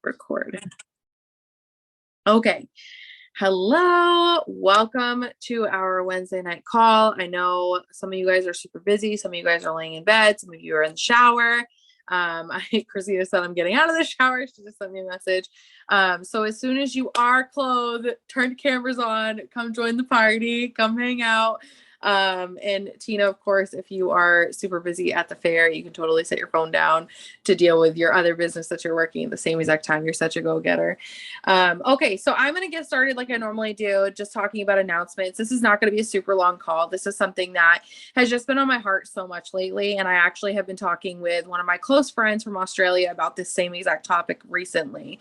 Record. Okay. Hello. Welcome to our Wednesday night call. I know some of you guys are super busy. Some of you guys are laying in bed. Some of you are in the shower. Christina said I'm getting out of the shower. She just sent me a message. So as soon as you are clothed, turn the cameras on, come join the party, come hang out. And Tina, of course, if you are super busy at the fair, you can totally set your phone down to deal with your other business that you're working at the same exact time. You're such a go-getter. Okay, so I'm going to get started like I normally do, just talking about announcements. This is not going to be a super long call. This is something that has just been on my heart so much lately. And I actually have been talking with one of my close friends from Australia about this same exact topic recently.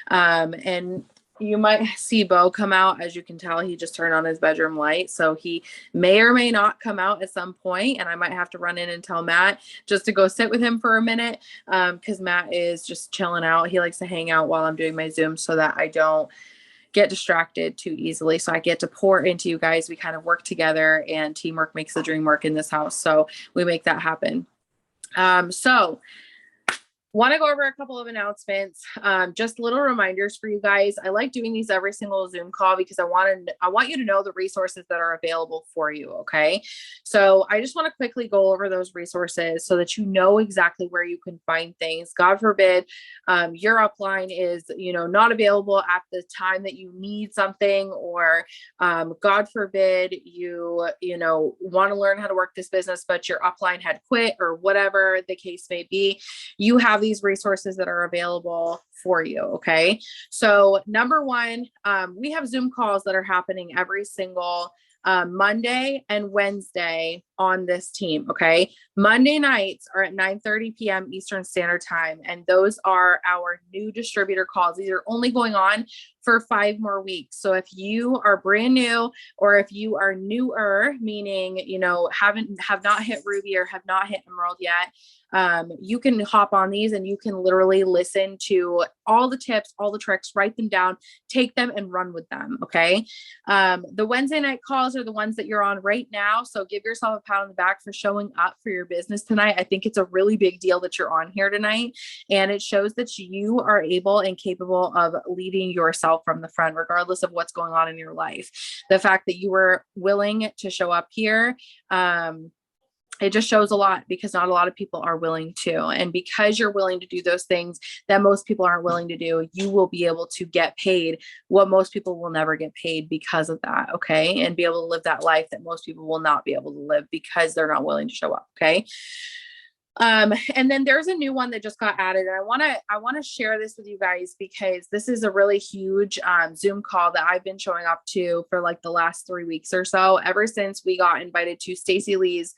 And you might see Bo come out. As you can tell, he just turned on his bedroom light. So he may or may not come out at some point, and I might have to run in and tell Matt just to go sit with him for a minute, because Matt is just chilling out. He likes to hang out while I'm doing my Zoom so that I don't get distracted too easily. So I get to pour into you guys. We kind of work together, and teamwork makes the dream work in this house. So we make that happen. Want to go over a couple of announcements, just little reminders for you guys. I like doing these every single Zoom call because I want you to know the resources that are available for you. Okay. So I just want to quickly go over those resources so that you know exactly where you can find things. God forbid, your upline is, not available at the time that you need something, or, God forbid you want to learn how to work this business, but your upline had quit or whatever the case may be. You have these resources that are available for you. Okay. So number one, we have Zoom calls that are happening every single Monday and Wednesday on this team. Okay. Monday nights are at 9:30 p.m. Eastern Standard Time. And those are our new distributor calls. These are only going on for 5 more weeks. So if you are brand new, or if you are newer, meaning, have not hit Ruby or have not hit Emerald yet, you can hop on these and you can literally listen to all the tips, all the tricks, write them down, take them and run with them. Okay. The Wednesday night calls are the ones that you're on right now. So give yourself a pat on the back for showing up for your business tonight. I think it's a really big deal that you're on here tonight, and it shows that you are able and capable of leading yourself from the front, regardless of what's going on in your life. The fact that you were willing to show up here, it just shows a lot, because not a lot of people are willing to. And because you're willing to do those things that most people aren't willing to do, you will be able to get paid what most people will never get paid because of that. Okay. And be able to live that life that most people will not be able to live because they're not willing to show up. Okay. And then there's a new one that just got added. And I want to share this with you guys, because this is a really huge, Zoom call that I've been showing up to for like the last 3 weeks or so, ever since we got invited to Stacey Lee's,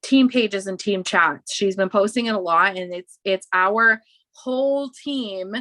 team pages and team chats. She's been posting it a lot, and it's our whole team,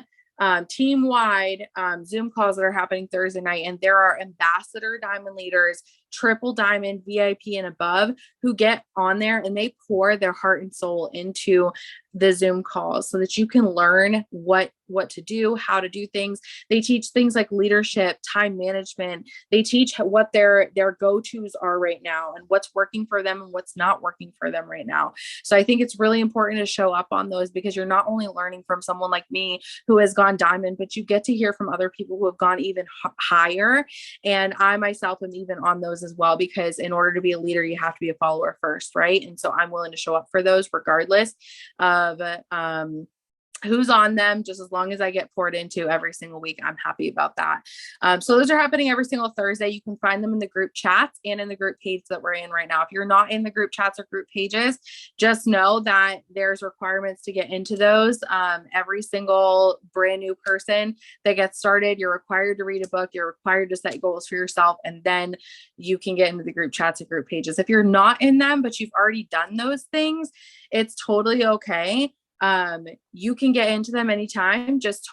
team-wide, Zoom calls that are happening Thursday night. And there are ambassador diamond leaders, triple diamond, VIP and above, who get on there and they pour their heart and soul into the Zoom calls so that you can learn what to do, how to do things. They teach things like leadership, time management. They teach what their go-tos are right now and what's working for them and what's not working for them right now. So I think it's really important to show up on those, because you're not only learning from someone like me who has gone diamond, but you get to hear from other people who have gone even higher. And I myself am even on those as well, because in order to be a leader, you have to be a follower first, right? And so I'm willing to show up for those regardless of who's on them. Just as long as I get poured into every single week, I'm happy about that. So those are happening every single Thursday. You can find them in the group chats and in the group page that we're in right now. If you're not in the group chats or group pages, just know that there's requirements to get into those. Every single brand new person that gets started, you're required to read a book. You're required to set goals for yourself, and then you can get into the group chats and group pages. If you're not in them, but you've already done those things, it's totally okay. You can get into them anytime. Just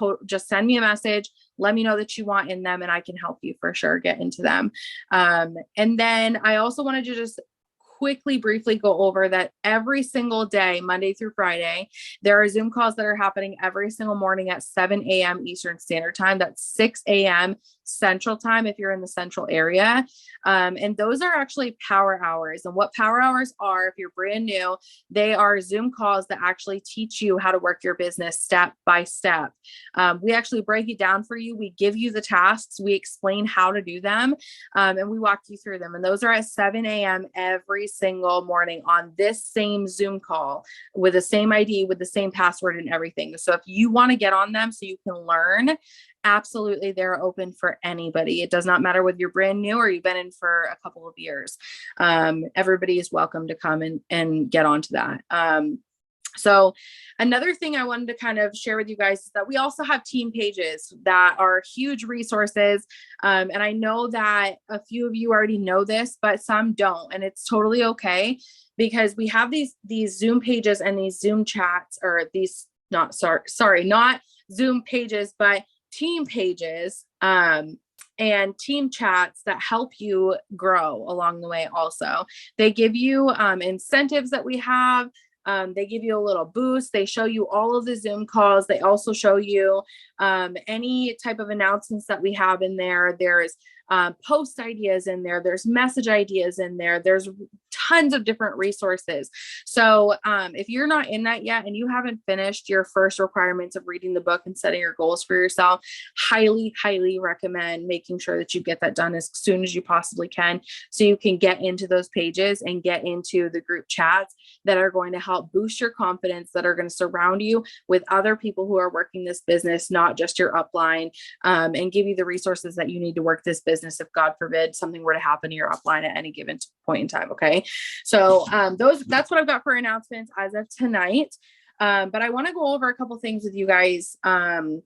send me a message. Let me know that you want in them, and I can help you for sure get into them. And then I also wanted to just briefly go over that every single day, Monday through Friday, there are Zoom calls that are happening every single morning at 7 a.m. Eastern Standard Time. That's 6 a.m. Central Time if you're in the Central area. And those are actually power hours. And what power hours are, if you're brand new, they are Zoom calls that actually teach you how to work your business step by step. We actually break it down for you. We give you the tasks, we explain how to do them, and we walk you through them. And those are at 7 a.m. every single morning on this same Zoom call with the same ID, with the same password and everything. So if you want to get on them so you can learn, absolutely, they're open for anybody. It does not matter whether you're brand new or you've been in for a couple of years. Everybody is welcome to come and get onto that. So another thing I wanted to kind of share with you guys is that we also have team pages that are huge resources. And I know that a few of you already know this, but some don't, and it's totally okay, because we have these Zoom pages and these Zoom chats, or these, not Zoom pages, but team pages, and team chats that help you grow along the way. Also, they give you incentives that we have. They give you a little boost. They show you all of the Zoom calls. They also show you any type of announcements that we have in there. There's post ideas in there. There's message ideas in there. There's tons of different resources. So if you're not in that yet and you haven't finished your first requirements of reading the book and setting your goals for yourself, highly, highly recommend making sure that you get that done as soon as you possibly can, so you can get into those pages and get into the group chats that are going to help boost your confidence, that are going to surround you with other people who are working this business, not just your upline, and give you the resources that you need to work this business if, God forbid, something were to happen to your upline at any given point in time. Okay. So that's what I've got for announcements as of tonight. But I want to go over a couple things with you guys, and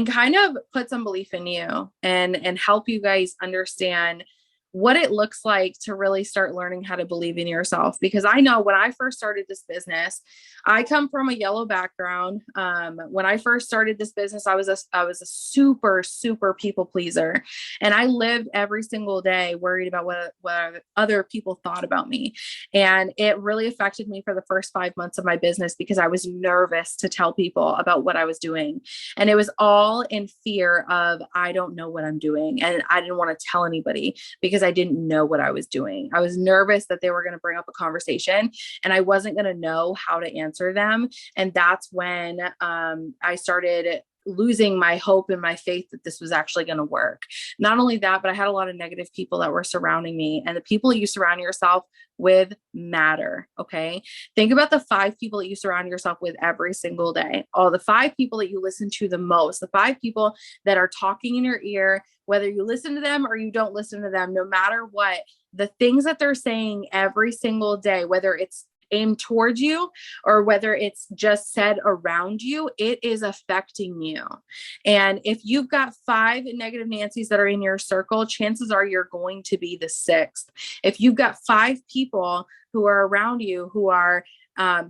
kind of put some belief in you and help you guys understand what it looks like to really start learning how to believe in yourself. Because I know when I first started this business, I come from a yellow background. When I first started this business, I was a super, super people pleaser. And I lived every single day worried about what other people thought about me. And it really affected me for the first 5 months of my business, because I was nervous to tell people about what I was doing. And it was all in fear of, I don't know what I'm doing. And I didn't want to tell anybody because I didn't know what I was doing. I was nervous that they were going to bring up a conversation and I wasn't going to know how to answer them. And that's when I started losing my hope and my faith that this was actually going to work. Not only that, but I had a lot of negative people that were surrounding me, and the people you surround yourself with matter. Okay. Think about the 5 people that you surround yourself with every single day. All the 5 people that you listen to the most, the 5 people that are talking in your ear, whether you listen to them or you don't listen to them, no matter what, the things that they're saying every single day, whether it's aimed towards you or whether it's just said around you, it is affecting you. And if you've got 5 negative Nancys that are in your circle, chances are you're going to be the 6th. If you've got 5 people who are around you who are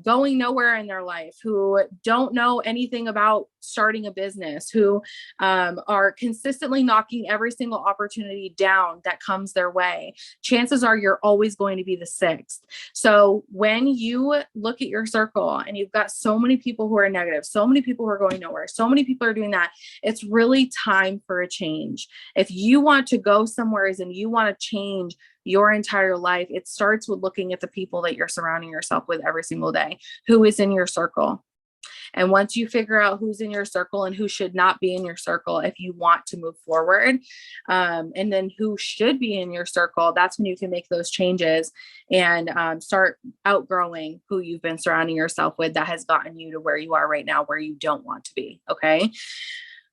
going nowhere in their life, who don't know anything about starting a business, who are consistently knocking every single opportunity down that comes their way, chances are you're always going to be the 6th. So when you look at your circle and you've got so many people who are negative, so many people who are going nowhere, so many people are doing that, it's really time for a change. If you want to go somewhere and you want to change your entire life, it starts with looking at the people that you're surrounding yourself with every single day. Who is in your circle? And once you figure out who's in your circle and who should not be in your circle, if you want to move forward, and then who should be in your circle, that's when you can make those changes and start outgrowing who you've been surrounding yourself with that has gotten you to where you are right now, where you don't want to be. Okay.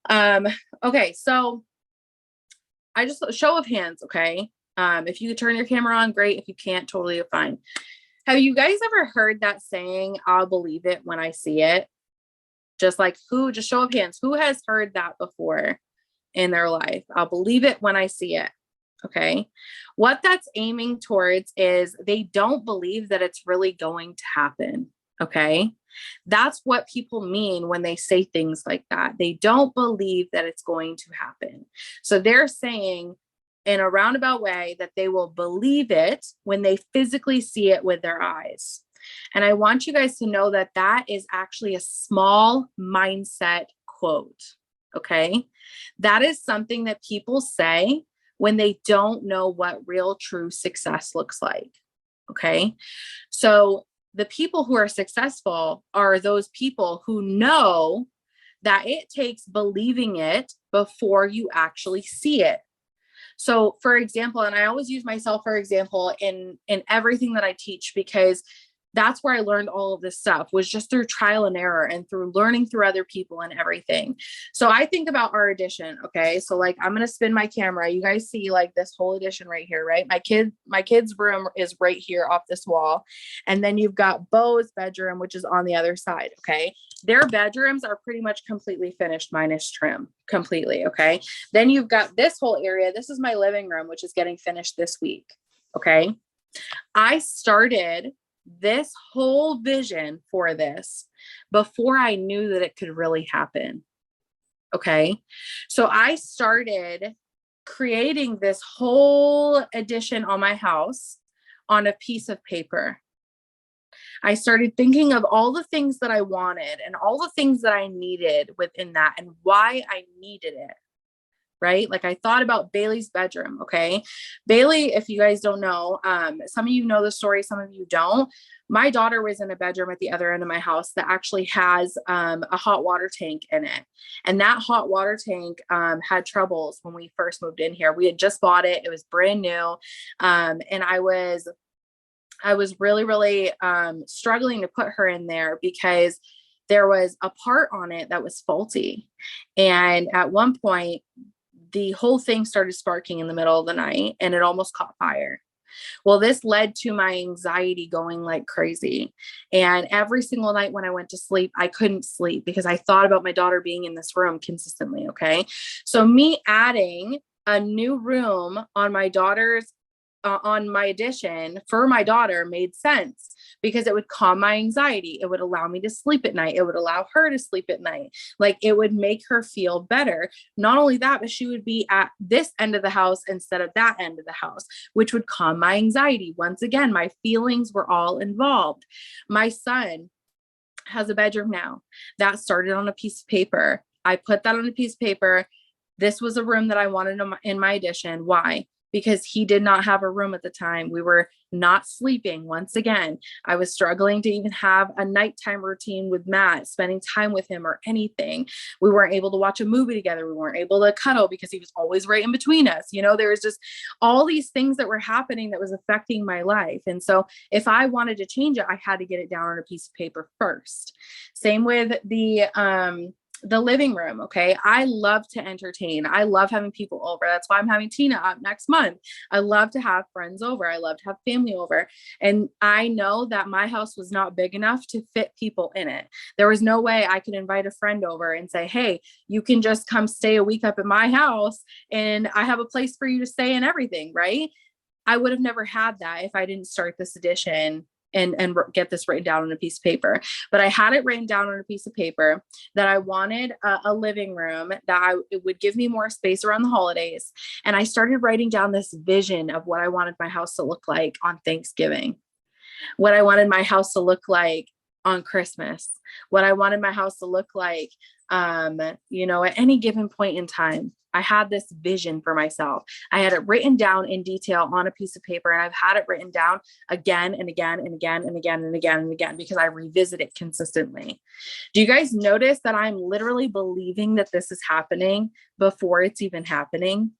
Okay. So I just, show of hands. Okay. If you could turn your camera on, great. If you can't, totally fine. Have you guys ever heard that saying, I'll believe it when I see it? Just show of hands. Who has heard that before in their life? I'll believe it when I see it. Okay. What that's aiming towards is they don't believe that it's really going to happen. Okay. That's what people mean when they say things like that. They don't believe that it's going to happen. So they're saying, in a roundabout way, that they will believe it when they physically see it with their eyes. And I want you guys to know that that is actually a small mindset quote. Okay. That is something that people say when they don't know what real true success looks like. Okay. So the people who are successful are those people who know that it takes believing it before you actually see it. So for example, and I always use myself for example in everything that I teach, because that's where I learned all of this stuff, was just through trial and error and through learning through other people and everything. So I think about our edition. Okay. So like, I'm going to spin my camera. You guys see like this whole edition right here, right? My kid's room is right here off this wall. And then you've got Bo's bedroom, which is on the other side. Okay. Their bedrooms are pretty much completely finished minus trim completely. Okay. Then you've got this whole area. This is my living room, which is getting finished this week. Okay. I started this whole vision for this before I knew that it could really happen. Okay. So I started creating this whole addition on my house on a piece of paper. I started thinking of all the things that I wanted and all the things that I needed within that and why I needed it. Right? Like I thought about Bailey's bedroom. Okay. Bailey, if you guys don't know, some of you know the story, some of you don't. My daughter was in a bedroom at the other end of my house that actually has a hot water tank in it. And that hot water tank had troubles when we first moved in here. We had just bought it. It was brand new. And I was really, really struggling to put her in there because there was a part on it that was faulty. And at one point, the whole thing started sparking in the middle of the night and it almost caught fire. Well, this led to my anxiety going like crazy. And every single night when I went to sleep, I couldn't sleep because I thought about my daughter being in this room consistently. Okay. So me adding a new room on my daughter's on my addition for my daughter made sense because it would calm my anxiety. It would allow me to sleep at night. It would allow her to sleep at night. Like it would make her feel better. Not only that, but she would be at this end of the house instead of that end of the house, which would calm my anxiety. Once again, my feelings were all involved. My son has a bedroom now that started on a piece of paper. I put that on a piece of paper. This was a room that I wanted in my addition. Why? Because he did not have a room at the time. We were not sleeping. Once again, I was struggling to even have a nighttime routine with Matt, spending time with him or anything. We weren't able to watch a movie together. We weren't able to cuddle because he was always right in between us. You know, there was just all these things that were happening that was affecting my life. And so if I wanted to change it, I had to get it down on a piece of paper first. Same with the living room. Okay. I love to entertain. I love having people over. That's why I'm having Tina up next month. I love to have friends over. I love to have family over. And I know that my house was not big enough to fit people in it. There was no way I could invite a friend over and say, hey, you can just come stay a week up at my house and I have a place for you to stay and everything. Right. I would have never had that if I didn't start this edition and get this written down on a piece of paper. But I had it written down on a piece of paper that I wanted a living room that it would give me more space around the holidays. And I started writing down this vision of what I wanted my house to look like on Thanksgiving, what I wanted my house to look like on Christmas, what I wanted my house to look like, at any given point in time. I had this vision for myself. I had it written down in detail on a piece of paper, and I've had it written down again and again and again and again and again and again because I revisit it consistently. Do you guys notice that I'm literally believing that this is happening before it's even happening?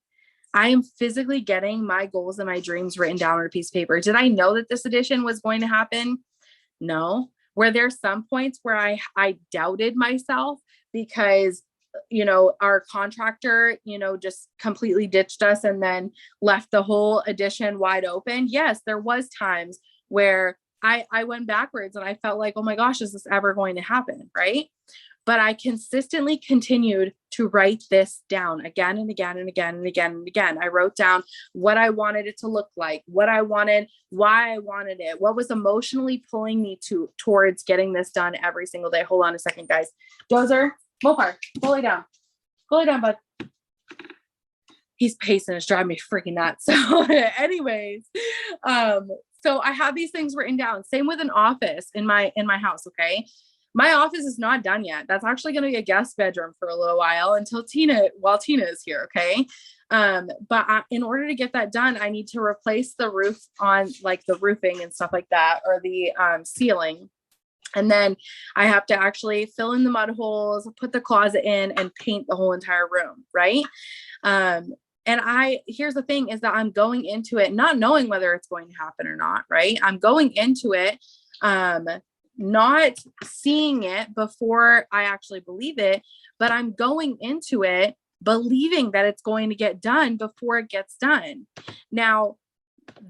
I am physically getting my goals and my dreams written down on a piece of paper. Did I know that this edition was going to happen? No. Were there some points where I doubted myself because our contractor, just completely ditched us and then left the whole addition wide open? Yes, there was times where I went backwards and I felt like, oh my gosh, is this ever going to happen? Right. But I consistently continued to write this down again and again and again and again and again. I wrote down what I wanted it to look like, what I wanted, why I wanted it, what was emotionally pulling me towards getting this done every single day. Hold on a second, guys. Dozer, Mopar, go lay down. Go lay down, bud. He's pacing. It's driving me freaking nuts. So anyways, so I have these things written down. Same with an office in my house. Okay. My office is not done yet. That's actually going to be a guest bedroom for a little while while Tina is here. Okay. In order to get that done, I need to replace the roof on like the roofing and stuff like that, or the ceiling. And then I have to actually fill in the mud holes, put the closet in, and paint the whole entire room. Right. Here's the thing is that I'm going into it not knowing whether it's going to happen or not. Right. I'm going into it, not seeing it before I actually believe it, but I'm going into it believing that it's going to get done before it gets done. Now,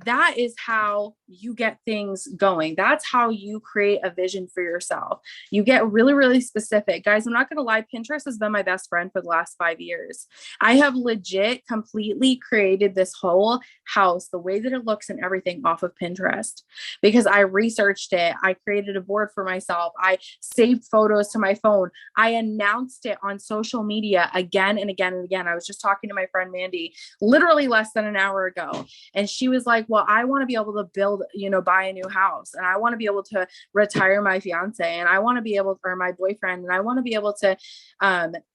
that is how you get things going. That's how you create a vision for yourself. You get really, really specific. Guys, I'm not going to lie. Pinterest has been my best friend for the last 5 years. I have legit completely created this whole house, the way that it looks and everything, off of Pinterest, because I researched it. I created a board for myself. I saved photos to my phone. I announced it on social media again and again and again. I was just talking to my friend Mandy literally less than an hour ago, and she was like, well, I want to be able to build, buy a new house, and I want to be able to retire my fiance, and I want to be able, or my boyfriend, and I want to be able to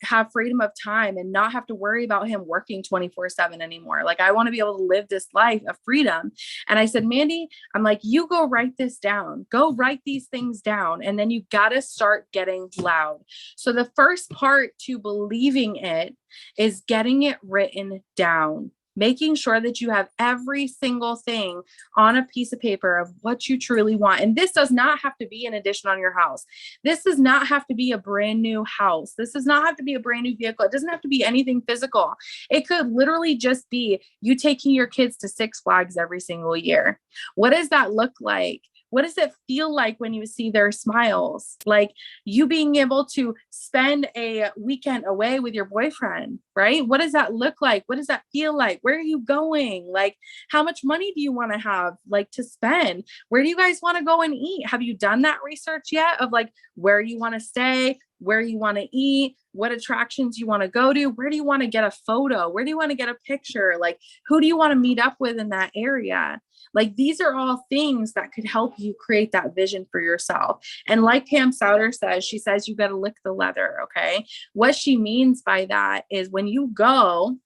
have freedom of time and not have to worry about him working 24/7 anymore. Like, I want to be able to live this life of freedom. And I said, Mandy, I'm like, you go write this down, go write these things down. And then you got to start getting loud. So the first part to believing it is getting it written down. Making sure that you have every single thing on a piece of paper of what you truly want. And this does not have to be an addition on your house. This does not have to be a brand new house. This does not have to be a brand new vehicle. It doesn't have to be anything physical. It could literally just be you taking your kids to Six Flags every single year. What does that look like? What does it feel like when you see their smiles? Like you being able to spend a weekend away with your boyfriend, right? What does that look like? What does that feel like? Where are you going? Like, how much money do you want to have, like, to spend? Where do you guys want to go and eat? Have you done that research yet of like where you want to stay, where you want to eat, what attractions you want to go to? Where do you want to get a photo? Where do you want to get a picture? Like, who do you want to meet up with in that area? Like, these are all things that could help you create that vision for yourself. And like Pam Souter says, she says, you got to lick the leather. Okay. What she means by that is when you go,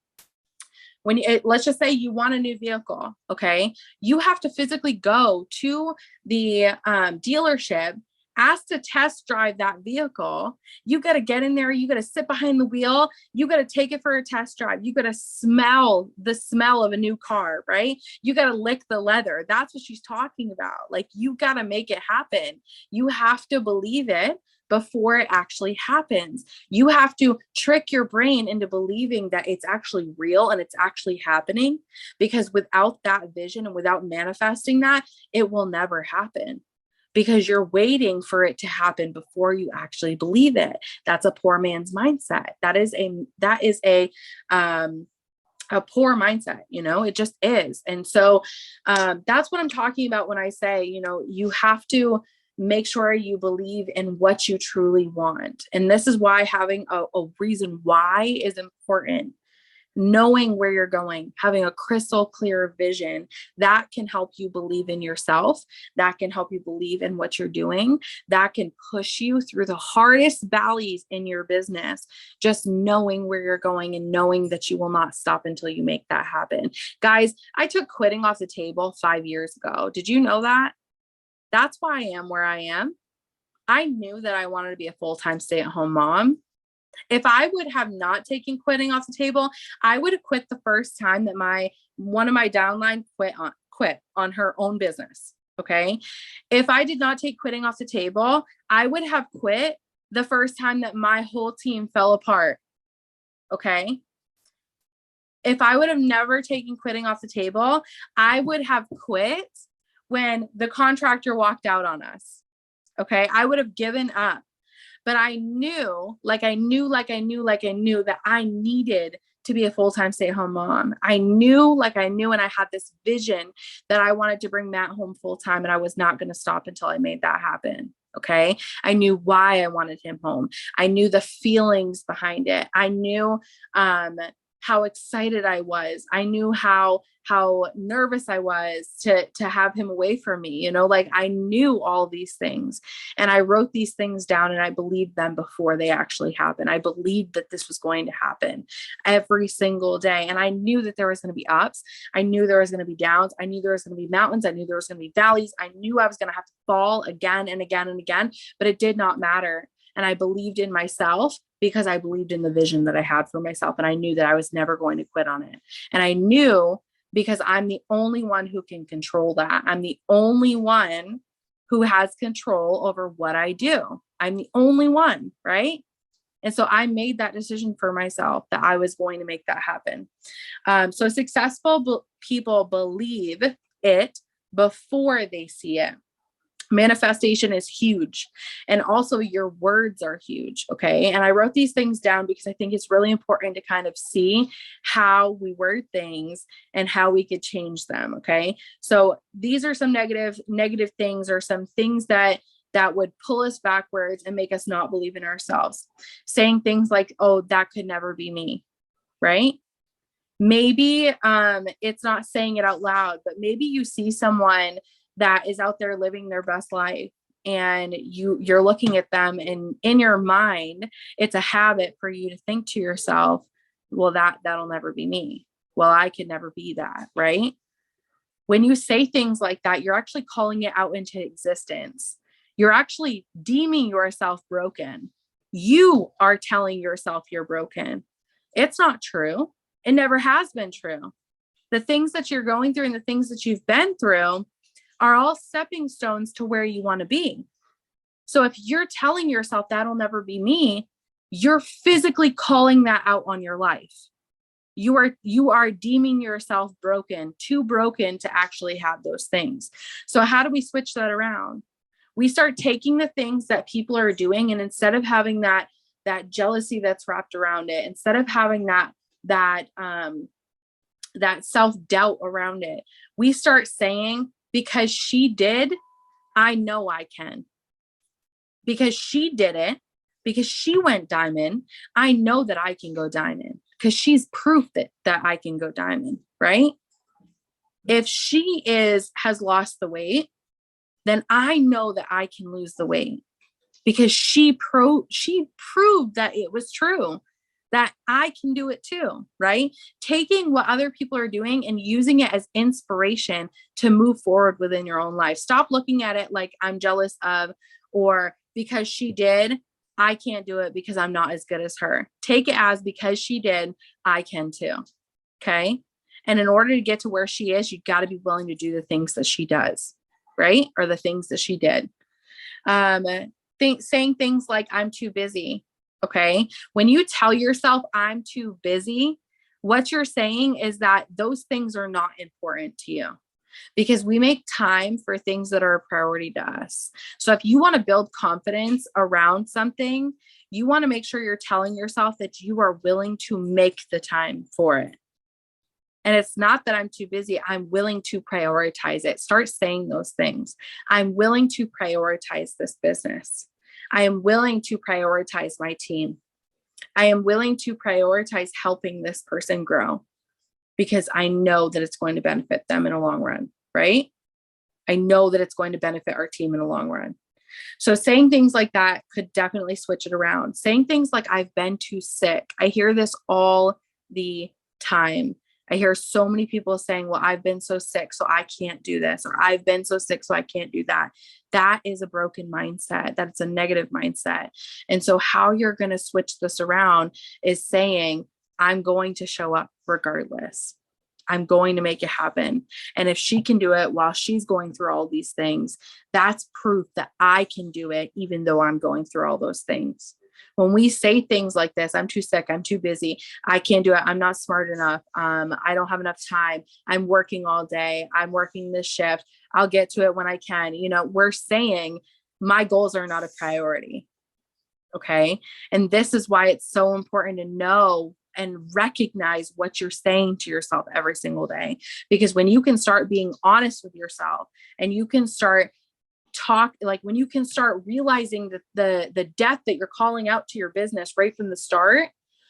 let's just say you want a new vehicle. Okay. You have to physically go to the dealership, ask to test drive that vehicle. You got to get in there. You got to sit behind the wheel. You got to take it for a test drive. You got to smell the smell of a new car, right? You got to lick the leather. That's what she's talking about. Like, you got to make it happen. You have to believe it before it actually happens. You have to trick your brain into believing that it's actually real and it's actually happening, because without that vision and without manifesting that, it will never happen. Because you're waiting for it to happen before you actually believe it. That's a poor man's mindset. That is a poor mindset, it just is. And so that's what I'm talking about when I say, you have to make sure you believe in what you truly want. And this is why having a reason why is important. Knowing where you're going, having a crystal clear vision, that can help you believe in yourself. That can help you believe in what you're doing. That can push you through the hardest valleys in your business. Just knowing where you're going and knowing that you will not stop until you make that happen. Guys, I took quitting off the table 5 years ago. Did you know that? That's why I am where I am. I knew that I wanted to be a full-time stay-at-home mom. If I would have not taken quitting off the table, I would have quit the first time that one of my downline quit on her own business. Okay. If I did not take quitting off the table, I would have quit the first time that my whole team fell apart. Okay. If I would have never taken quitting off the table, I would have quit when the contractor walked out on us. Okay. I would have given up. But I knew that I needed to be a full-time stay-at-home mom. I knew, and I had this vision that I wanted to bring Matt home full-time, and I was not going to stop until I made that happen. Okay. I knew why I wanted him home. I knew the feelings behind it. I knew, how excited I was. I knew how nervous I was to have him away from me. Like I knew all these things, and I wrote these things down, and I believed them before they actually happened. I believed that this was going to happen every single day. And I knew that there was going to be ups. I knew there was going to be downs. I knew there was going to be mountains. I knew there was going to be valleys. I knew I was going to have to fall again and again and again, but it did not matter. And I believed in myself because I believed in the vision that I had for myself. And I knew that I was never going to quit on it. And I knew, because I'm the only one who can control that. I'm the only one who has control over what I do. I'm the only one, right? And so I made that decision for myself that I was going to make that happen. So successful people believe it before they see it. Manifestation is huge. And also your words are huge. Okay. And I wrote these things down because I think it's really important to kind of see how we word things and how we could change them. Okay. So these are some negative things, or some things that would pull us backwards and make us not believe in ourselves. Saying things like, oh, that could never be me. Right. Maybe it's not saying it out loud, but maybe you see someone that is out there living their best life, and you're looking at them, and in your mind, it's a habit for you to think to yourself, well, that'll never be me. Well, I could never be that, right? When you say things like that, you're actually calling it out into existence. You're actually deeming yourself broken. You are telling yourself you're broken. It's not true. It never has been true. The things that you're going through and the things that you've been through are all stepping stones to where you want to be. So if you're telling yourself that'll never be me, you're physically calling that out on your life. You are deeming yourself broken, too broken to actually have those things. So how do we switch that around? We start taking the things that people are doing, and instead of having that jealousy that's wrapped around it, instead of having that self-doubt around it, we start saying, because she did, I know I can. Because she did it, because she went diamond, I know that I can go diamond, because she's proof that I can go diamond, right? If she has lost the weight, then I know that I can lose the weight, because she proved that it was true, that I can do it too, right? Taking what other people are doing and using it as inspiration to move forward within your own life. Stop looking at it like I'm jealous of, or because she did, I can't do it because I'm not as good as her. Take it as, because she did, I can too. Okay. And in order to get to where she is, you've got to be willing to do the things that she does, right? Or the things that she did. Saying things like, I'm too busy. Okay. When you tell yourself I'm too busy, what you're saying is that those things are not important to you, because we make time for things that are a priority to us. So if you want to build confidence around something, you want to make sure you're telling yourself that you are willing to make the time for it. And it's not that I'm too busy. I'm willing to prioritize it. Start saying those things. I'm willing to prioritize this business. I am willing to prioritize my team. I am willing to prioritize helping this person grow, because I know that it's going to benefit them in a long run, right? I know that it's going to benefit our team in the long run. So saying things like that could definitely switch it around. Saying things like, I've been too sick. I hear this all the time. I hear so many people saying, well, I've been so sick, so I can't do this, or I've been so sick, so I can't do that. That is a broken mindset. That's a negative mindset. And so how you're going to switch this around is saying, I'm going to show up regardless. I'm going to make it happen. And if she can do it while she's going through all these things, that's proof that I can do it, even though I'm going through all those things. When we say things like this, I'm too sick, I'm too busy, I can't do it, I'm not smart enough, I don't have enough time, I'm working all day, I'm working this shift, I'll get to it when I can. We're saying my goals are not a priority. Okay. And this is why it's so important to know and recognize what you're saying to yourself every single day. Because when you can start being honest with yourself, and you can start when you can start realizing that the death that you're calling out to your business right from the start,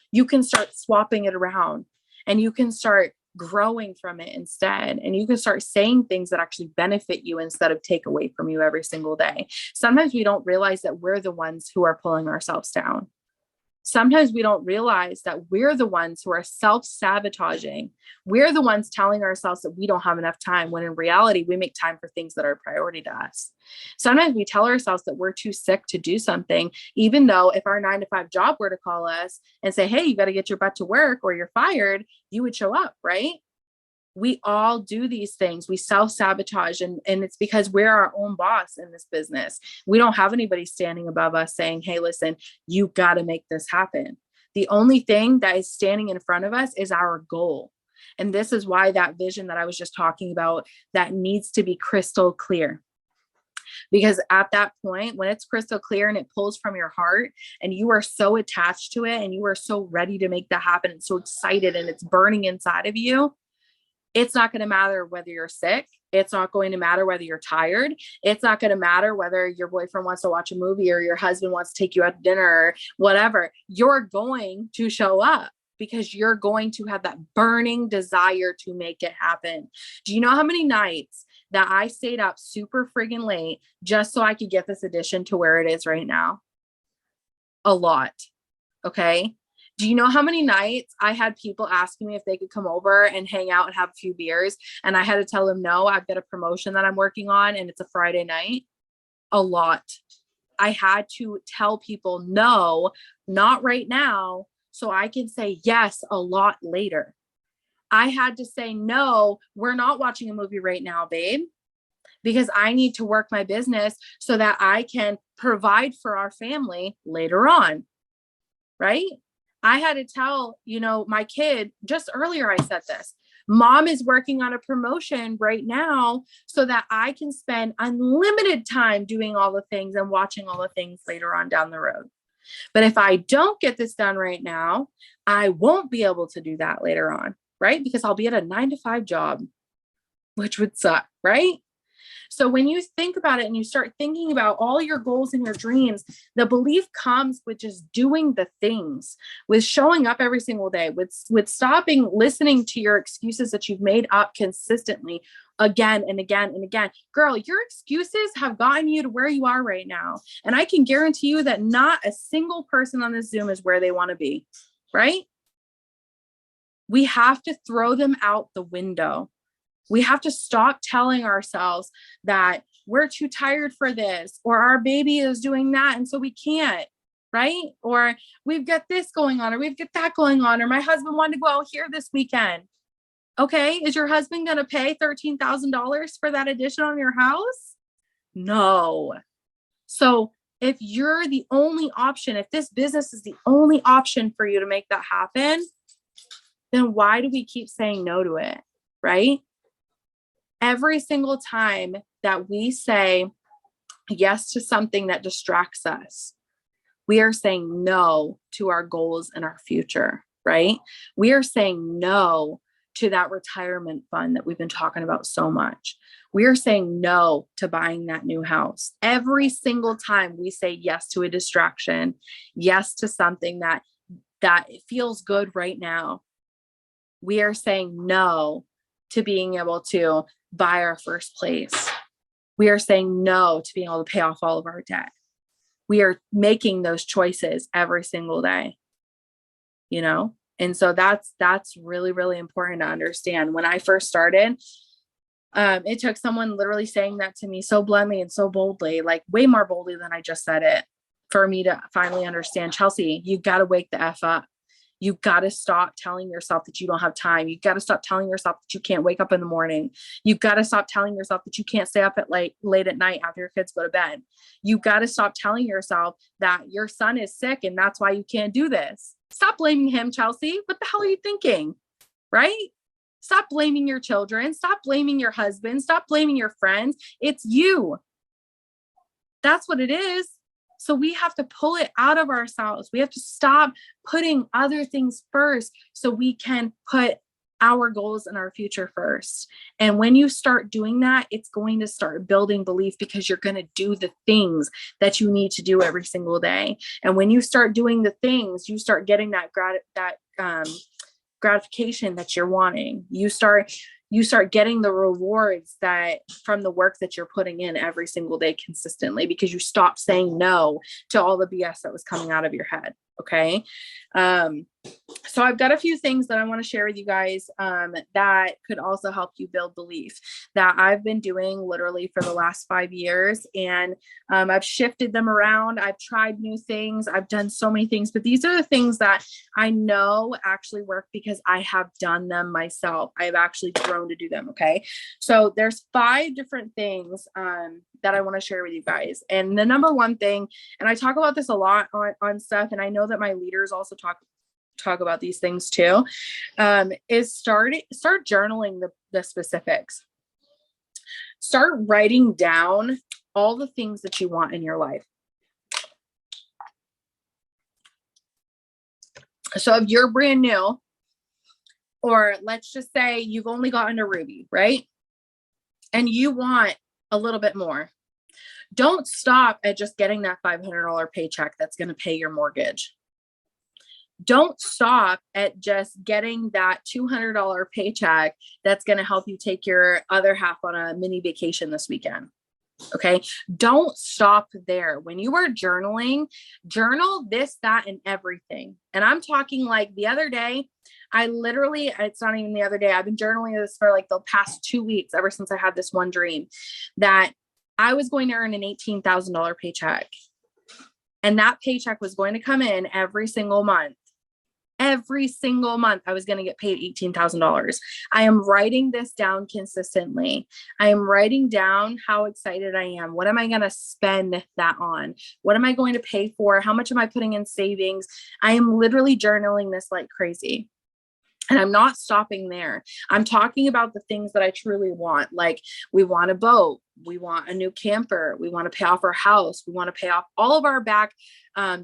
you can start swapping it around. and you can start growing from it instead. And you can start saying things that actually benefit you instead of take away from you every single day. Sometimes we don't realize that we're the ones who are pulling ourselves down. Sometimes we don't realize that we're the ones who are self-sabotaging. We're the ones telling ourselves that we don't have enough time, when in reality, we make time for things that are a priority to us. Sometimes we tell ourselves that we're too sick to do something, even though if our 9-to-5 job were to call us and say, hey, you got to get your butt to work or you're fired, you would show up, right? We all do these things. We self-sabotage, and it's because we're our own boss in this business. We don't have anybody standing above us saying, hey, listen, you got to make this happen. The only thing that is standing in front of us is our goal. And this is why that vision that I was just talking about, that needs to be crystal clear. Because at that point, when it's crystal clear and it pulls from your heart and you are so attached to it and you are so ready to make that happen and so excited and it's burning inside of you, it's not going to matter whether you're sick. It's not going to matter whether you're tired. It's not going to matter whether your boyfriend wants to watch a movie or your husband wants to take you out to dinner or whatever. You're going to show up because you're going to have that burning desire to make it happen. Do you know how many nights that I stayed up super friggin' late just so I could get this edition to where it is right now? A lot. Okay. Do you know how many nights I had people asking me if they could come over and hang out and have a few beers? And I had to tell them, no, I've got a promotion that I'm working on and it's a Friday night. A lot. I had to tell people, no, not right now. So I can say yes a lot later. I had to say, no, we're not watching a movie right now, babe, because I need to work my business so that I can provide for our family later on. Right? I had to tell, my kid just earlier, I said this, mom is working on a promotion right now so that I can spend unlimited time doing all the things and watching all the things later on down the road. But if I don't get this done right now, I won't be able to do that later on, right? Because I'll be at a 9-to-5 job, which would suck, right? So when you think about it and you start thinking about all your goals and your dreams, the belief comes with just doing the things, with showing up every single day, with stopping listening to your excuses that you've made up consistently again and again and again. Girl, your excuses have gotten you to where you are right now. And I can guarantee you that not a single person on this Zoom is where they want to be, right? We have to throw them out the window. We have to stop telling ourselves that we're too tired for this, or our baby is doing that, and so we can't, right? Or we've got this going on, or we've got that going on, or my husband wanted to go out here this weekend. Okay, is your husband going to pay $13,000 for that addition on your house? No. So if you're the only option, if this business is the only option for you to make that happen, then why do we keep saying no to it, right? Every single time that we say yes to something that distracts us, we are saying no to our goals and our future, right? We are saying no to that retirement fund that we've been talking about so much. We are saying no to buying that new house. Every single time we say yes to a distraction, yes to something that feels good right now, we are saying no to being able to buy our first place. We are saying no to being able to pay off all of our debt. We are making those choices every single day, And so that's really, really important to understand. When I first started, it took someone literally saying that to me so bluntly and so boldly, like way more boldly than I just said it, for me to finally understand, Chelsea, you got to wake the F up. You got to stop telling yourself that you don't have time. You got to stop telling yourself that you can't wake up in the morning. You got to stop telling yourself that you can't stay up at late at night after your kids go to bed. You got to stop telling yourself that your son is sick and that's why you can't do this. Stop blaming him, Chelsea. What the hell are you thinking? Right? Stop blaming your children. Stop blaming your husband. Stop blaming your friends. It's you. That's what it is. So we have to pull it out of ourselves. We have to stop putting other things first so we can put our goals and our future first. And when you start doing that, it's going to start building belief because you're going to do the things that you need to do every single day. And when you start doing the things, you start getting that gratification that you're wanting. You start getting the rewards that from the work that you're putting in every single day consistently, because you stop saying no to all the BS that was coming out of your head. Okay. So I've got a few things that I want to share with you guys, that could also help you build belief that I've been doing literally for the last 5 years. And, I've shifted them around. I've tried new things. I've done so many things, but these are the things that I know actually work because I have done them myself. I've actually grown to do them. Okay. So there's 5 different things, that I want to share with you guys. And the number one thing, and I talk about this a lot on stuff, and I know that my leaders also talk about these things too, is start journaling the specifics. Start writing down all the things that you want in your life. So if you're brand new, or let's just say you've only gotten to Ruby, right? And you want a little bit more. Don't stop at just getting that $500 paycheck that's going to pay your mortgage. Don't stop at just getting that $200 paycheck that's going to help you take your other half on a mini vacation this weekend. Okay. Don't stop there. When you are journaling, journal this, that, and everything. And I'm talking like the other day, it's not even the other day. I've been journaling this for like the past 2 weeks, ever since I had this one dream that I was going to earn an $18,000 paycheck. And that paycheck was going to come in every single month. Every single month, I was going to get paid $18,000. I am writing this down consistently. I am writing down how excited I am. What am I going to spend that on? What am I going to pay for? How much am I putting in savings? I am literally journaling this like crazy. And I'm not stopping there. I'm talking about the things that I truly want. Like, we want a boat. We want a new camper. We want to pay off our house. We want to pay off all of our back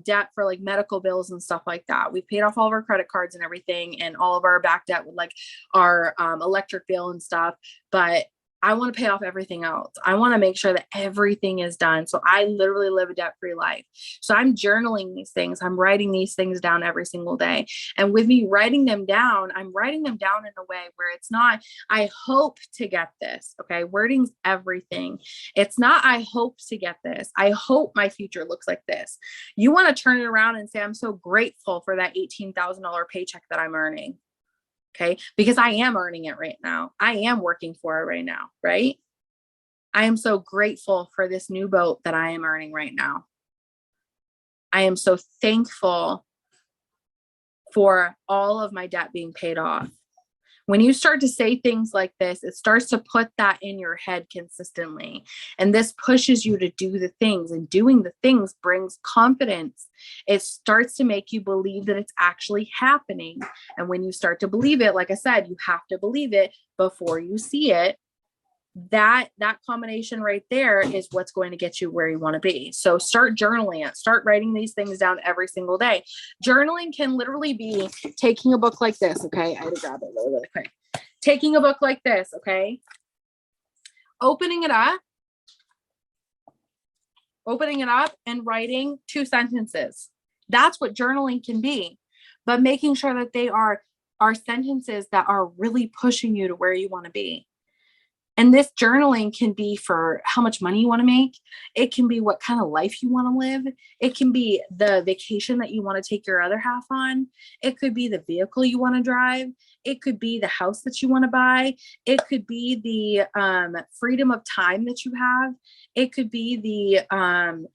debt for like medical bills and stuff like that. We've paid off all of our credit cards and everything, and all of our back debt with like our electric bill and stuff. But I want to pay off everything else. I want to make sure that everything is done. So I literally live a debt-free life. So I'm journaling these things. I'm writing these things down every single day. And with me writing them down, I'm writing them down in a way where it's not, I hope to get this. Okay. Wording's everything. It's not, I hope to get this. I hope my future looks like this. You want to turn it around and say, I'm so grateful for that $18,000 paycheck that I'm earning. Okay. Because I am earning it right now. I am working for it right now. Right. I am so grateful for this new boat that I am earning right now. I am so thankful for all of my debt being paid off. When you start to say things like this, it starts to put that in your head consistently. And this pushes you to do the things, and doing the things brings confidence. It starts to make you believe that it's actually happening. And when you start to believe it, like I said, you have to believe it before you see it. That combination right there is what's going to get you where you want to be. So start journaling it. Start writing these things down every single day. Journaling can literally be taking a book like this. Okay. I had to grab it really, really quick. Taking a book like this. Okay. Opening it up and writing 2 sentences. That's what journaling can be, but making sure that they are sentences that are really pushing you to where you want to be. And this journaling can be for how much money you want to make. It can be what kind of life you want to live. It can be the vacation that you want to take your other half on. It could be the vehicle you want to drive. It could be the house that you want to buy. It could be the freedom of time that you have. It could be the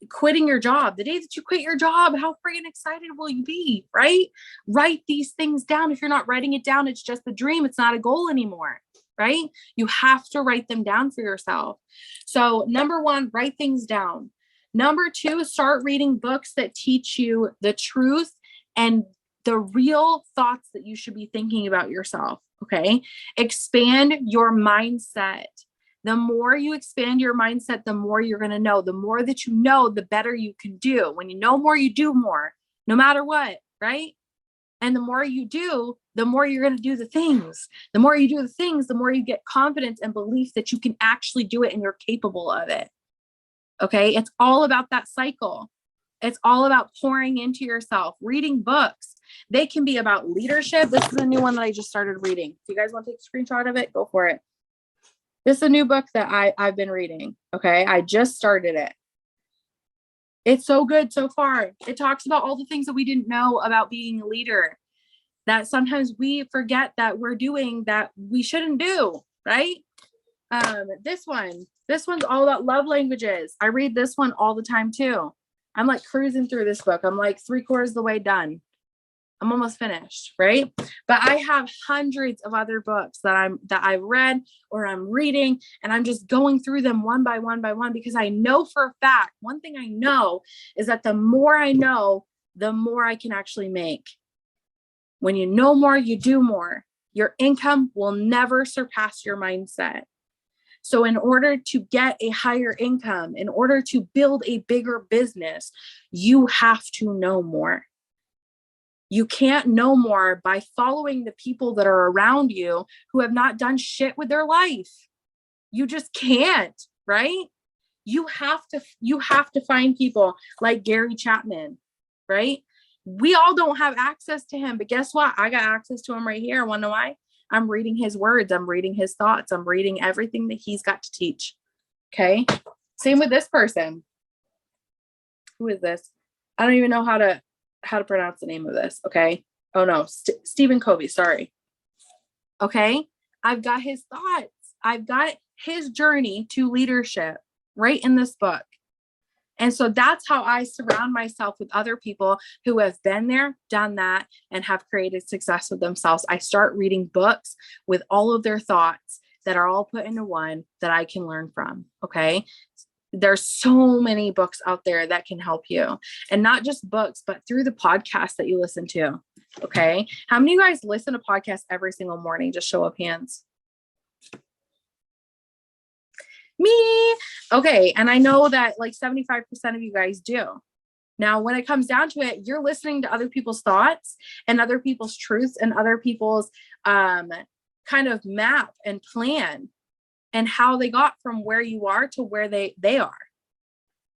quitting your job. The day that you quit your job, how freaking excited will you be, right? Write these things down. If you're not writing it down, it's just a dream. It's not a goal anymore. Right? You have to write them down for yourself. So number 1, write things down. Number 2, start reading books that teach you the truth and the real thoughts that you should be thinking about yourself. Okay. Expand your mindset. The more you expand your mindset, the more you're going to know. The more that you know, the better you can do. When you know more, you do more, no matter what. Right? And the more you do, the more you're going to do the things. The more you do the things, the more you get confidence and belief that you can actually do it and you're capable of it. Okay. It's all about that cycle. It's all about pouring into yourself, reading books. They can be about leadership. This is a new one that I just started reading. If you guys want to take a screenshot of it, go for it. This is a new book that I've been reading. Okay. I just started it. It's so good so far. It talks about all the things that we didn't know about being a leader, that sometimes we forget that we're doing that we shouldn't do, right? This one's all about love languages. I read this one all the time too. I'm like cruising through this book. I'm like 3/4 of the way done. I'm almost finished, right? But I have hundreds of other books that I've read or I'm reading, and I'm just going through them one by one by one, because I know for a fact, one thing I know is that the more I know, the more I can actually make. When you know more, you do more. Your income will never surpass your mindset. So in order to get a higher income, in order to build a bigger business, you have to know more. You can't know more by following the people that are around you who have not done shit with their life. You just can't, right? You have to find people like Gary Chapman, right? We all don't have access to him, but guess what? I got access to him right here. Want to know why? I'm reading his words. I'm reading his thoughts. I'm reading everything that he's got to teach. Okay. Same with this person. Who is this? I don't even know how to pronounce the name of this. Okay. Oh no. Stephen Covey. Sorry. Okay. I've got his thoughts. I've got his journey to leadership right in this book. And so that's how I surround myself with other people who have been there, done that, and have created success with themselves. I start reading books with all of their thoughts that are all put into one that I can learn from. Okay. There's so many books out there that can help you, and not just books, but through the podcast that you listen to. Okay. How many of you guys listen to podcasts every single morning? Just show of hands. Me. Okay. And I know that like 75% of you guys do. Now, when it comes down to it, you're listening to other people's thoughts and other people's truths and other people's kind of map and plan and how they got from where you are to where they are.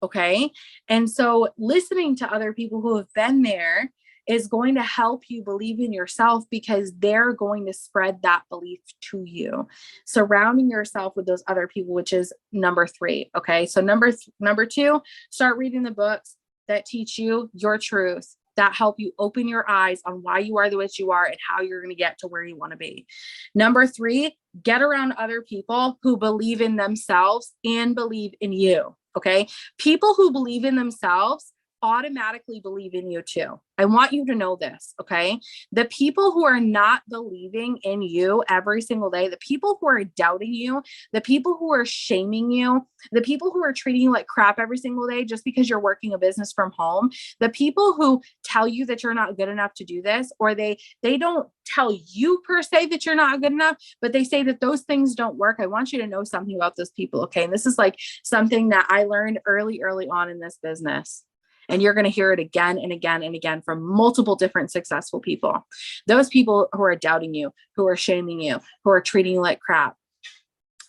Okay. And so listening to other people who have been there is going to help you believe in yourself, because they're going to spread that belief to you. Surrounding yourself with those other people, which is number 3. Okay. So number 2, start reading the books that teach you your truth, that help you open your eyes on why you are the way you are and how you're going to get to where you want to be. Number 3, get around other people who believe in themselves and believe in you. Okay. People who believe in themselves automatically believe in you too. I want you to know this. Okay. The people who are not believing in you every single day, the people who are doubting you, the people who are shaming you, the people who are treating you like crap every single day just because you're working a business from home, the people who tell you that you're not good enough to do this, or they don't tell you per se that you're not good enough, but they say that those things don't work. I want you to know something about those people. Okay. And this is like something that I learned early on in this business. And you're going to hear it again and again and again from multiple different successful people. Those people who are doubting you, who are shaming you, who are treating you like crap.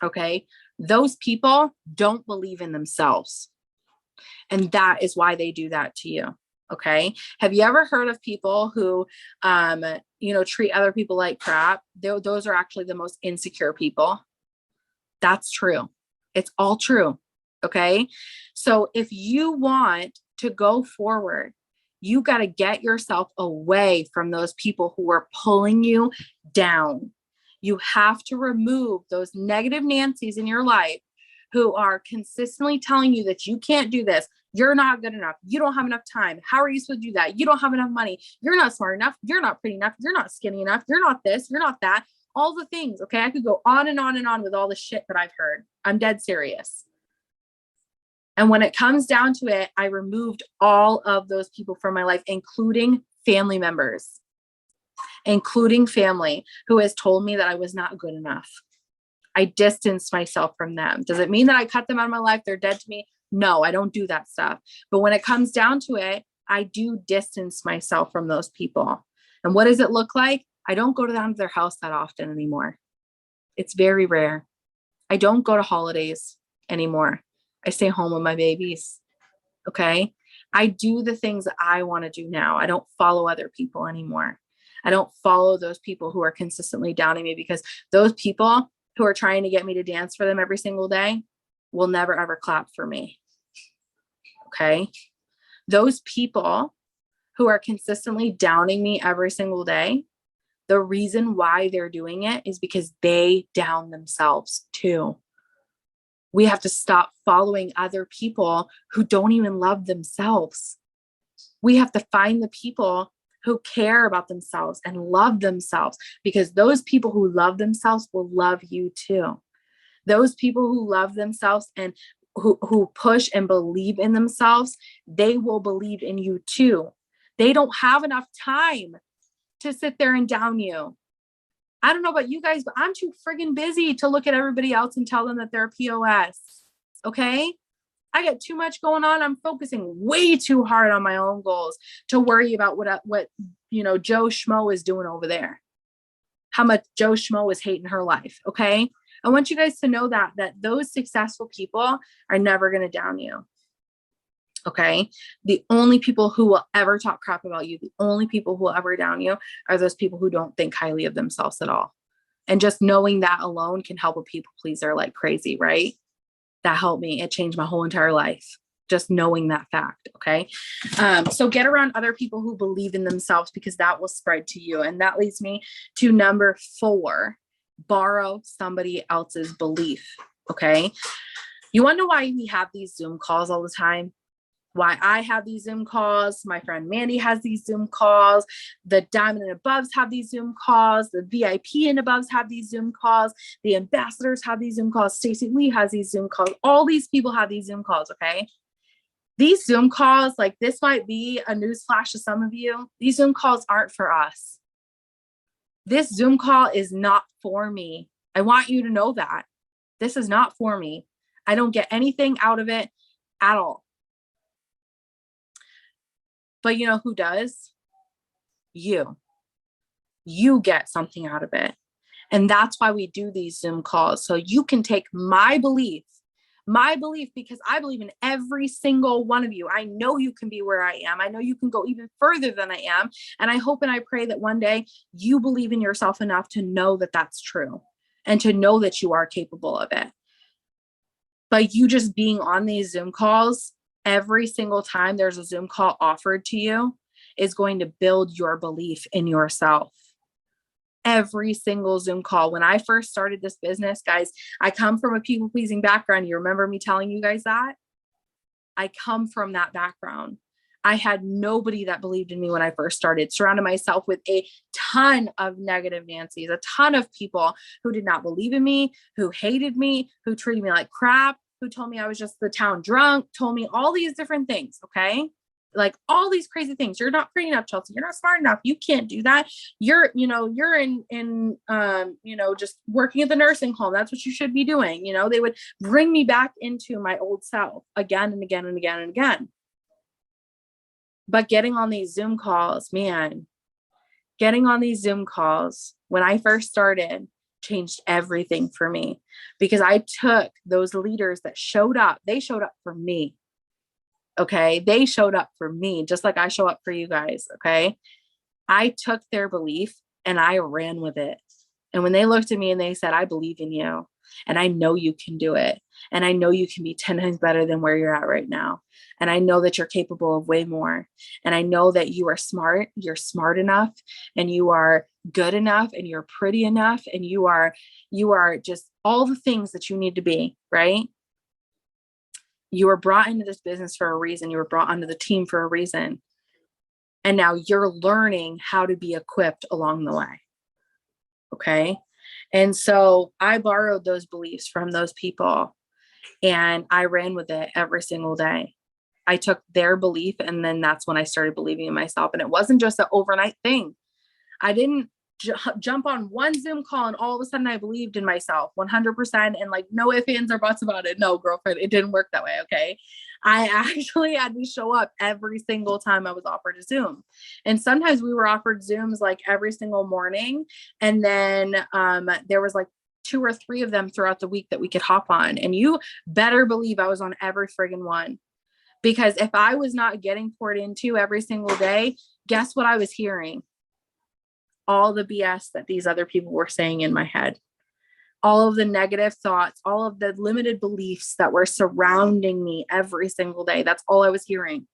Okay. Those people don't believe in themselves. And that is why they do that to you. Okay. Have you ever heard of people who, treat other people like crap? Those are actually the most insecure people. That's true. It's all true. Okay. So if you want to go forward, you got to get yourself away from those people who are pulling you down. You have to remove those negative Nancys in your life who are consistently telling you that you can't do this. You're not good enough. You don't have enough time. How are you supposed to do that? You don't have enough money. You're not smart enough. You're not pretty enough. You're not skinny enough. You're not this. You're not that. All the things. Okay. I could go on and on and on with all the shit that I've heard. I'm dead serious. And when it comes down to it, I removed all of those people from my life, including family members, including family who has told me that I was not good enough. I distanced myself from them. Does it mean that I cut them out of my life? They're dead to me? No, I don't do that stuff. But when it comes down to it, I do distance myself from those people. And what does it look like? I don't go down to their house that often anymore. It's very rare. I don't go to holidays anymore. I stay home with my babies. Okay. I do the things that I want to do now. I don't follow other people anymore. I don't follow those people who are consistently downing me, because those people who are trying to get me to dance for them every single day will never, ever clap for me. Okay. Those people who are consistently downing me every single day, the reason why they're doing it is because they down themselves too. We have to stop following other people who don't even love themselves. We have to find the people who care about themselves and love themselves, because those people who love themselves will love you too. Those people who love themselves and who push and believe in themselves, they will believe in you too. They don't have enough time to sit there and down you. I don't know about you guys, but I'm too friggin' busy to look at everybody else and tell them that they're a POS. Okay. I got too much going on. I'm focusing way too hard on my own goals to worry about what Joe Schmo is doing over there. How much Joe Schmo is hating her life. Okay. I want you guys to know that those successful people are never going to down you. Okay. The only people who will ever talk crap about you, the only people who will ever down you, are those people who don't think highly of themselves at all. And just knowing that alone can help a people pleaser like crazy, right? That helped me. It changed my whole entire life. Just knowing that fact. Okay. So get around other people who believe in themselves, because that will spread to you. And that leads me to number 4, borrow somebody else's belief. Okay. You want to know why we have these Zoom calls all the time? Why I have these Zoom calls, my friend Mandy has these Zoom calls, the Diamond and Aboves have these Zoom calls, the VIP and Aboves have these Zoom calls, the ambassadors have these Zoom calls, Stacey Lee has these Zoom calls, all these people have these Zoom calls, okay? These Zoom calls, like, this might be a newsflash to some of you, these Zoom calls aren't for us. This Zoom call is not for me. I want you to know that. This is not for me. I don't get anything out of it at all. But you know who does? You. You get something out of it. And that's why we do these Zoom calls. So you can take my belief, because I believe in every single one of you. I know you can be where I am. I know you can go even further than I am. And I hope and I pray that one day you believe in yourself enough to know that that's true and to know that you are capable of it. But you just being on these Zoom calls, every single time there's a Zoom call offered to you, is going to build your belief in yourself. Every single Zoom call. When I first started this business, guys, I come from a people-pleasing background. You remember me telling you guys that? I come from that background. I had nobody that believed in me when I first started, surrounded myself with a ton of negative Nancy's, a ton of people who did not believe in me, who hated me, who treated me like crap, who told me I was just the town drunk, told me all these different things. Okay. Like all these crazy things. You're not pretty enough, Chelsea. You're not smart enough. You can't do that. You're in just working at the nursing home. That's what you should be doing. They would bring me back into my old self again and again and again and again. But getting on these Zoom calls, man, when I first started, changed everything for me, because I took those leaders that showed up. They showed up for me. Okay. They showed up for me, just like I show up for you guys. Okay. I took their belief and I ran with it. And when they looked at me and they said, I believe in you and I know you can do it. And I know you can be 10 times better than where you're at right now. And I know that you're capable of way more. And I know that you are smart. You're smart enough, and you are good enough, and you're pretty enough. And you are just all the things that you need to be, right? You were brought into this business for a reason. You were brought onto the team for a reason. And now you're learning how to be equipped along the way. Okay. And so I borrowed those beliefs from those people and I ran with it every single day. I took their belief, and then that's when I started believing in myself. And it wasn't just an overnight thing. I didn't jump on one Zoom call and all of a sudden I believed in myself 100% and like no ifs, ands, or buts about it. No, girlfriend, it didn't work that way. Okay. I actually had to show up every single time I was offered a Zoom. And sometimes we were offered Zooms like every single morning. And then there was like 2 or 3 of them throughout the week that we could hop on. And you better believe I was on every friggin' one. Because if I was not getting poured into every single day, guess what I was hearing? All the BS that these other people were saying in my head, all of the negative thoughts, all of the limited beliefs that were surrounding me every single day. That's all I was hearing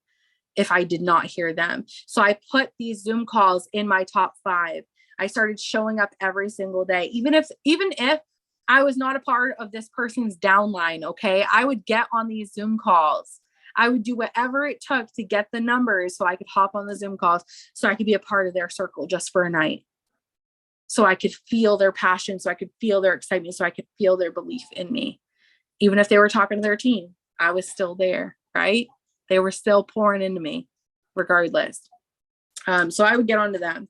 if I did not hear them. So I put these Zoom calls in my top 5. I started showing up every single day, even if I was not a part of this person's downline. Okay. I would get on these Zoom calls. I would do whatever it took to get the numbers so I could hop on the Zoom calls, so I could be a part of their circle just for a night. So I could feel their passion, so I could feel their excitement, so I could feel their belief in me. Even if they were talking to their team, I was still there, right? They were still pouring into me regardless. So I would get onto them.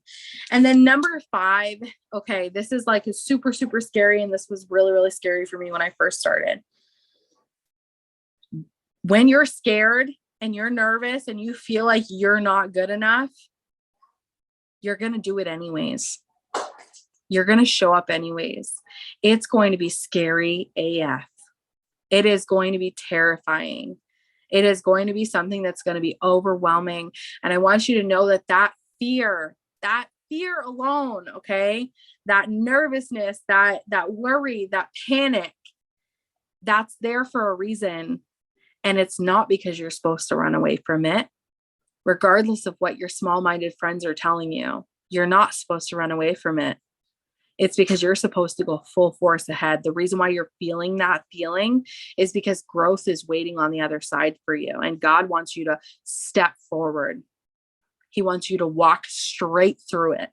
And then number 5, okay, this is like super, super scary. And this was really, really scary for me when I first started. When you're scared and you're nervous and you feel like you're not good enough, you're going to do it anyways. You're going to show up anyways. It's going to be scary AF. It is going to be terrifying. It is going to be something that's going to be overwhelming. And I want you to know that fear alone, okay, that nervousness, that worry, that panic, that's there for a reason. And it's not because you're supposed to run away from it. Regardless of what your small-minded friends are telling you, you're not supposed to run away from it. It's because you're supposed to go full force ahead. The reason why you're feeling that feeling is because growth is waiting on the other side for you. And God wants you to step forward. He wants you to walk straight through it,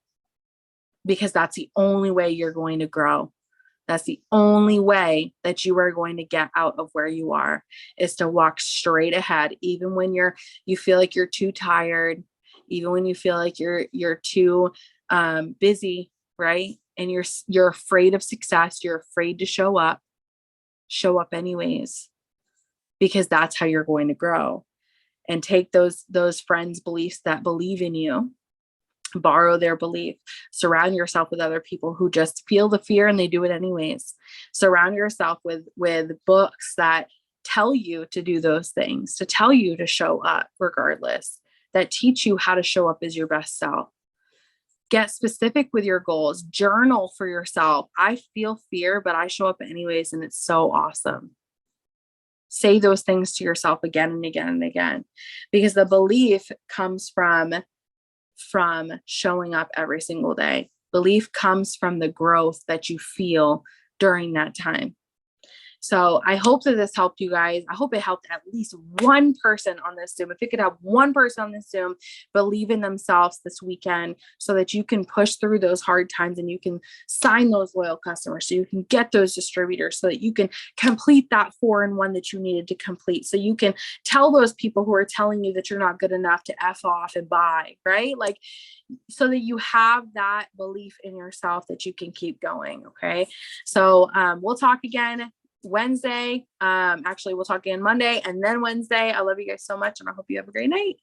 because that's the only way you're going to grow. That's the only way that you are going to get out of where you are, is to walk straight ahead. Even when you feel like you're too tired, even when you feel like you're too busy, right? And you're afraid of success. You're afraid to show up anyways, because that's how you're going to grow. And take those friends' beliefs that believe in you, borrow their belief, surround yourself with other people who just feel the fear and they do it anyways. Surround yourself with books that tell you to do those things, to tell you to show up regardless, that teach you how to show up as your best self. Get specific with your goals. Journal for yourself. I feel fear, but I show up anyways, and it's so awesome. Say those things to yourself again and again and again, because the belief comes from showing up every single day. Belief comes from the growth that you feel during that time. So I hope that this helped you guys. I hope it helped at least one person on this Zoom. If it could have one person on this Zoom believe in themselves this weekend, so that you can push through those hard times and you can sign those loyal customers, so you can get those distributors, so that you can complete that 4-in-1 that you needed to complete. So you can tell those people who are telling you that you're not good enough to F off and buy, right? Like, so that you have that belief in yourself that you can keep going. Okay. So we'll talk again Wednesday. Actually, we'll talk again Monday and then Wednesday. I love you guys so much, and I hope you have a great night.